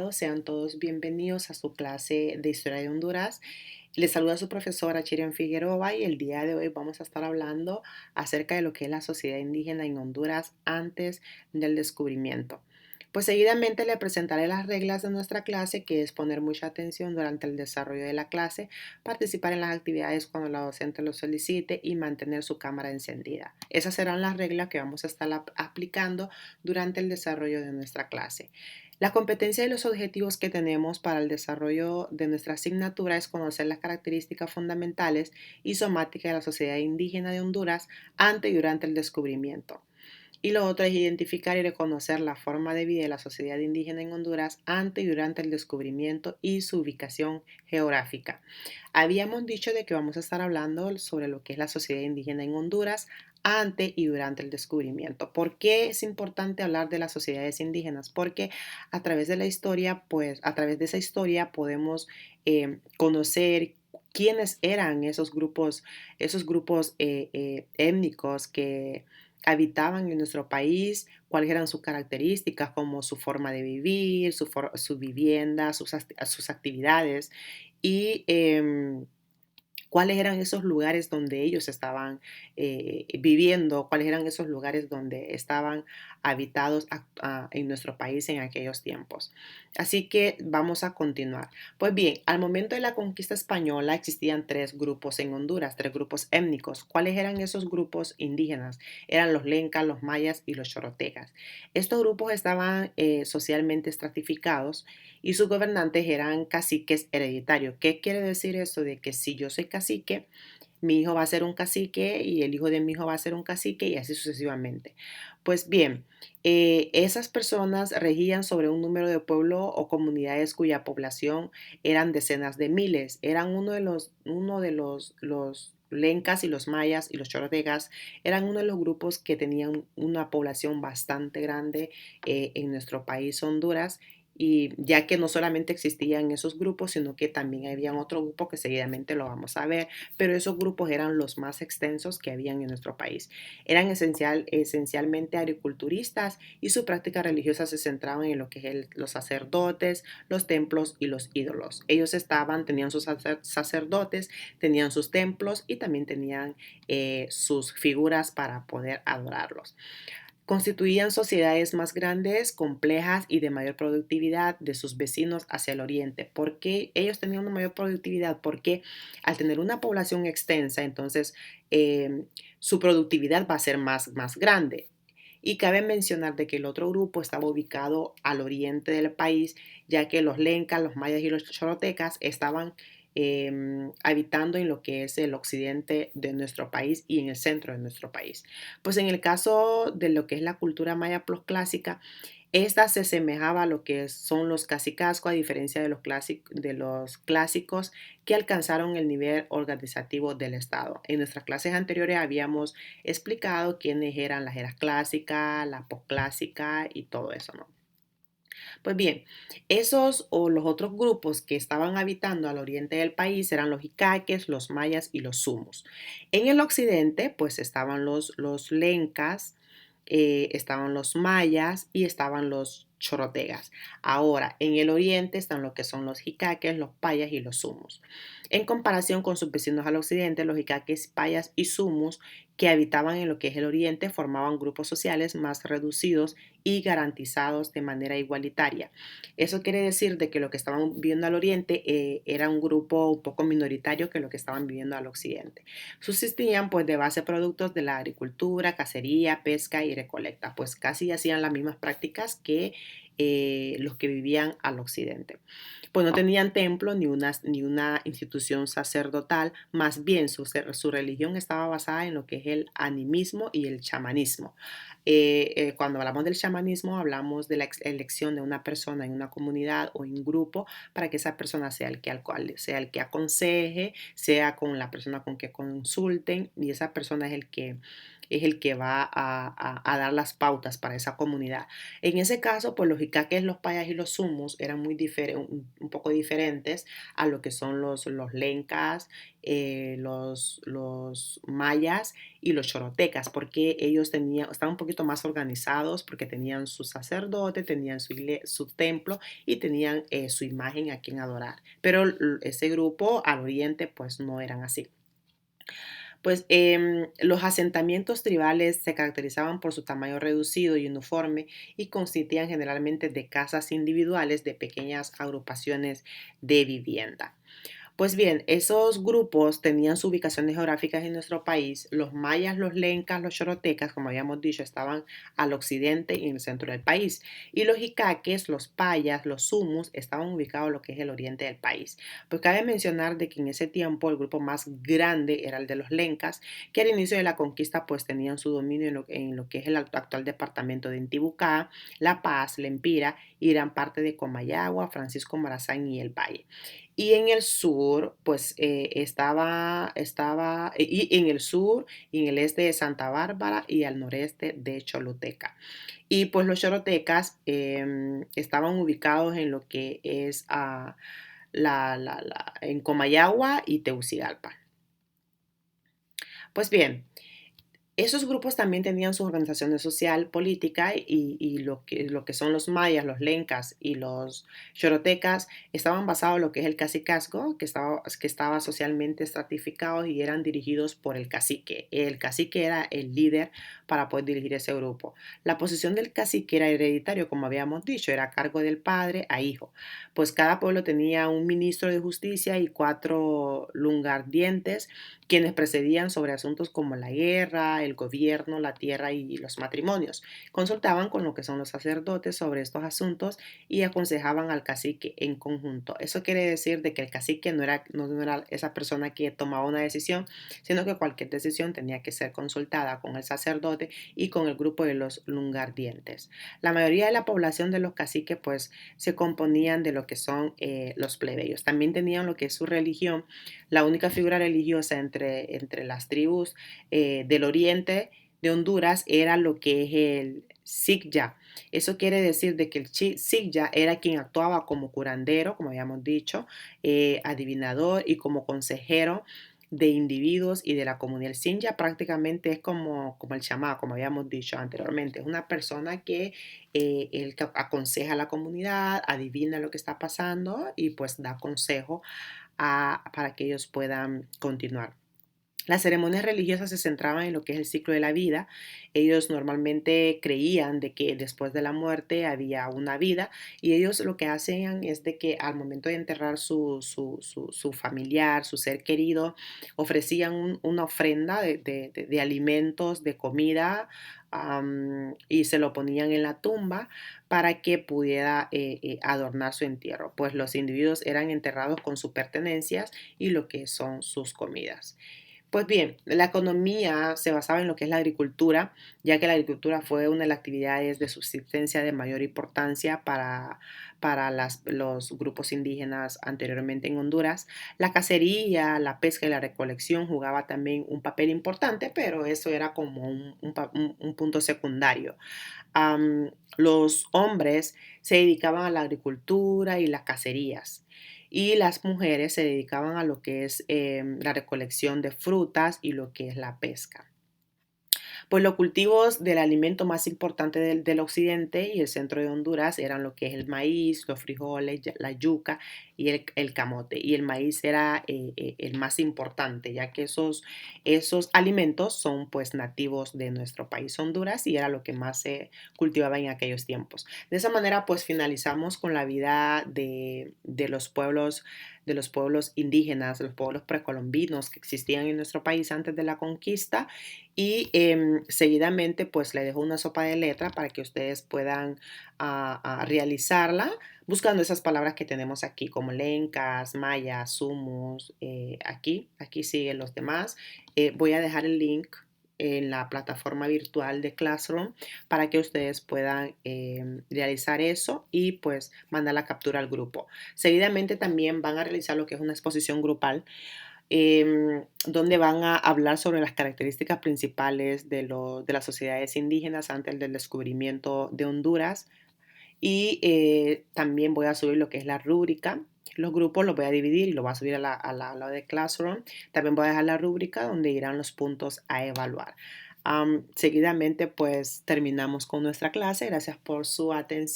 amados, sean todos bienvenidos a su clase de Historia de Honduras. Les saluda su profesora Chirian Figueroa y el día de hoy vamos a estar hablando acerca de lo que es la sociedad indígena en Honduras antes del descubrimiento. Pues seguidamente le presentaré las reglas de nuestra clase, que es poner mucha atención durante el desarrollo de la clase, participar en las actividades cuando la docente lo solicite y mantener su cámara encendida. Esas serán las reglas que vamos a estar aplicando durante el desarrollo de nuestra clase. La competencia y los objetivos que tenemos para el desarrollo de nuestra asignatura es conocer las características fundamentales y somáticas de la sociedad indígena de Honduras antes y durante el descubrimiento. Y lo otro es identificar y reconocer la forma de vida de la sociedad indígena en Honduras antes y durante el descubrimiento y su ubicación geográfica. Habíamos dicho de que vamos a estar hablando sobre lo que es la sociedad indígena en Honduras antes y durante el descubrimiento. ¿Por qué es importante hablar de las sociedades indígenas? Porque a través de la historia, pues a través de esa historia podemos conocer quiénes eran esos grupos étnicos que habitaban en nuestro país, cuáles eran sus características, como su forma de vivir, su vivienda, sus actividades y cuáles eran esos lugares donde ellos estaban viviendo, cuáles eran esos lugares donde estaban habitados en nuestro país en aquellos tiempos. Así que vamos a continuar. Pues bien, al momento de la conquista española existían tres grupos en Honduras, tres grupos étnicos. ¿Cuáles eran esos grupos indígenas? Eran los lencas, los mayas y los chorotecas. Estos grupos estaban socialmente estratificados y sus gobernantes eran caciques hereditarios. ¿Qué quiere decir eso? De que si yo soy cacique, mi hijo va a ser un cacique y el hijo de mi hijo va a ser un cacique y así sucesivamente. Pues bien, esas personas regían sobre un número de pueblos o comunidades cuya población eran decenas de miles. Eran los lencas y los mayas y los chorotecas eran uno de los grupos que tenían una población bastante grande en nuestro país Honduras, y ya que no solamente existían esos grupos, sino que también había otro grupo que seguidamente lo vamos a ver, pero esos grupos eran los más extensos que habían en nuestro país. Eran esencialmente agriculturistas y su práctica religiosa se centraba en lo que es los sacerdotes, los templos y los ídolos. Ellos tenían sus sacerdotes, tenían sus templos y también tenían sus figuras para poder adorarlos. Constituían sociedades más grandes, complejas y de mayor productividad de sus vecinos hacia el oriente. ¿Por qué ellos tenían una mayor productividad? Porque al tener una población extensa, entonces su productividad va a ser más grande. Y cabe mencionar de que el otro grupo estaba ubicado al oriente del país, ya que los lencas, los mayas y los chorotecas estaban habitando en lo que es el occidente de nuestro país y en el centro de nuestro país. Pues en el caso de lo que es la cultura maya clásica, esta se asemejaba a lo que son los cacicazgos, a diferencia de los clásicos que alcanzaron el nivel organizativo del Estado. En nuestras clases anteriores habíamos explicado quiénes eran las eras clásicas, la posclásica y todo eso, ¿no? Pues bien, esos o los otros grupos que estaban habitando al oriente del país eran los icaques, los mayas y los sumos. En el occidente, pues estaban los lencas, estaban los mayas y estaban los chorotegas. Ahora, en el oriente están lo que son los jicaques, los payas y los sumos. En comparación con sus vecinos al occidente, los jicaques, payas y sumos que habitaban en lo que es el oriente formaban grupos sociales más reducidos y garantizados de manera igualitaria. Eso quiere decir de que lo que estaban viviendo al oriente era un grupo un poco minoritario que lo que estaban viviendo al occidente. Subsistían pues de base productos de la agricultura, cacería, pesca y recolecta, pues casi hacían las mismas prácticas que los que vivían al occidente. Pues no tenían templo ni una institución sacerdotal, más bien su religión estaba basada en lo que es el animismo y el chamanismo. Cuando hablamos del chamanismo, hablamos de la elección de una persona en una comunidad o en grupo para que esa persona sea el que aconseje, sea con la persona con que consulten, y esa persona es el que es el que va a dar las pautas para esa comunidad. En ese caso, pues los icaques, los payas y los sumus eran un poco diferentes a lo que son los lencas, los mayas y los chorotecas, porque ellos estaban un poquito más organizados, porque tenían su sacerdote, tenían su templo y tenían su imagen a quien adorar. Pero ese grupo al oriente, pues no eran así. Pues los asentamientos tribales se caracterizaban por su tamaño reducido y uniforme y consistían generalmente de casas individuales de pequeñas agrupaciones de vivienda. Pues bien, esos grupos tenían sus ubicaciones geográficas en nuestro país. Los mayas, los lencas, los chorotecas, como habíamos dicho, estaban al occidente y en el centro del país. Y los icaques, los payas, los sumus, estaban ubicados en lo que es el oriente del país. Pues cabe mencionar de que en ese tiempo el grupo más grande era el de los lencas, que al inicio de la conquista pues tenían su dominio en lo que es el actual departamento de Intibucá, La Paz, Lempira y eran parte de Comayagua, Francisco Morazán y el Valle. Y en el sur, pues y en el sur y en el este de Santa Bárbara y al noreste de Choluteca. Y pues los chorotecas estaban ubicados en lo que es en Comayagua y Tegucigalpa. Pues bien, esos grupos también tenían su organización social, política y lo que son los mayas, los lencas y los chorotecas estaban basados en lo que es el cacicazgo, que estaba socialmente estratificado y eran dirigidos por el cacique. El cacique era el líder para poder dirigir ese grupo. La posición del cacique era hereditario, como habíamos dicho, era a cargo del padre a hijo. Pues cada pueblo tenía un ministro de justicia y 4 lungardientes quienes precedían sobre asuntos como la guerra, el gobierno, la tierra y los matrimonios. Consultaban con lo que son los sacerdotes sobre estos asuntos y aconsejaban al cacique en conjunto. Eso quiere decir de que el cacique no era esa persona que tomaba una decisión, sino que cualquier decisión tenía que ser consultada con el sacerdote y con el grupo de los lungardientes. La mayoría de la población de los caciques pues se componían de lo que son los plebeyos. También tenían lo que es su religión. La única figura religiosa entre las tribus del oriente de Honduras era lo que es el Sigya. Eso quiere decir de que el Sigya era quien actuaba como curandero, como habíamos dicho, adivinador y como consejero de individuos y de la comunidad. El Sigya prácticamente es como el chamá, como habíamos dicho anteriormente. Es una persona que él aconseja a la comunidad, adivina lo que está pasando y pues da consejo para que ellos puedan continuar. Las ceremonias religiosas se centraban en lo que es el ciclo de la vida. Ellos normalmente creían de que después de la muerte había una vida y ellos lo que hacían es de que al momento de enterrar su familiar, su ser querido, ofrecían una ofrenda de alimentos, de comida, y se lo ponían en la tumba para que pudiera adornar su entierro. Pues los individuos eran enterrados con sus pertenencias y lo que son sus comidas. Pues bien, la economía se basaba en lo que es la agricultura, ya que la agricultura fue una de las actividades de subsistencia de mayor importancia para los grupos indígenas anteriormente en Honduras. La cacería, la pesca y la recolección jugaba también un papel importante, pero eso era como un punto secundario. Los hombres se dedicaban a la agricultura y las cacerías y las mujeres se dedicaban a lo que es la recolección de frutas y lo que es la pesca. Pues los cultivos del alimento más importante del occidente y el centro de Honduras eran lo que es el maíz, los frijoles, la yuca y el camote. Y el maíz era el más importante, ya que esos alimentos son pues nativos de nuestro país Honduras y era lo que más se cultivaba en aquellos tiempos. De esa manera pues finalizamos con la vida de los pueblos indígenas, de los pueblos precolombinos que existían en nuestro país antes de la conquista y seguidamente pues le dejo una sopa de letra para que ustedes puedan realizarla buscando esas palabras que tenemos aquí como lencas, mayas, sumus, aquí siguen los demás. Voy a dejar el link en la plataforma virtual de Classroom para que ustedes puedan realizar eso y pues mandar la captura al grupo. Seguidamente también van a realizar lo que es una exposición grupal donde van a hablar sobre las características principales de las sociedades indígenas antes del descubrimiento de Honduras. Y también voy a subir lo que es la rúbrica. Los grupos los voy a dividir y lo voy a subir a la de Classroom. También voy a dejar la rúbrica donde irán los puntos a evaluar. Seguidamente, pues terminamos con nuestra clase. Gracias por su atención.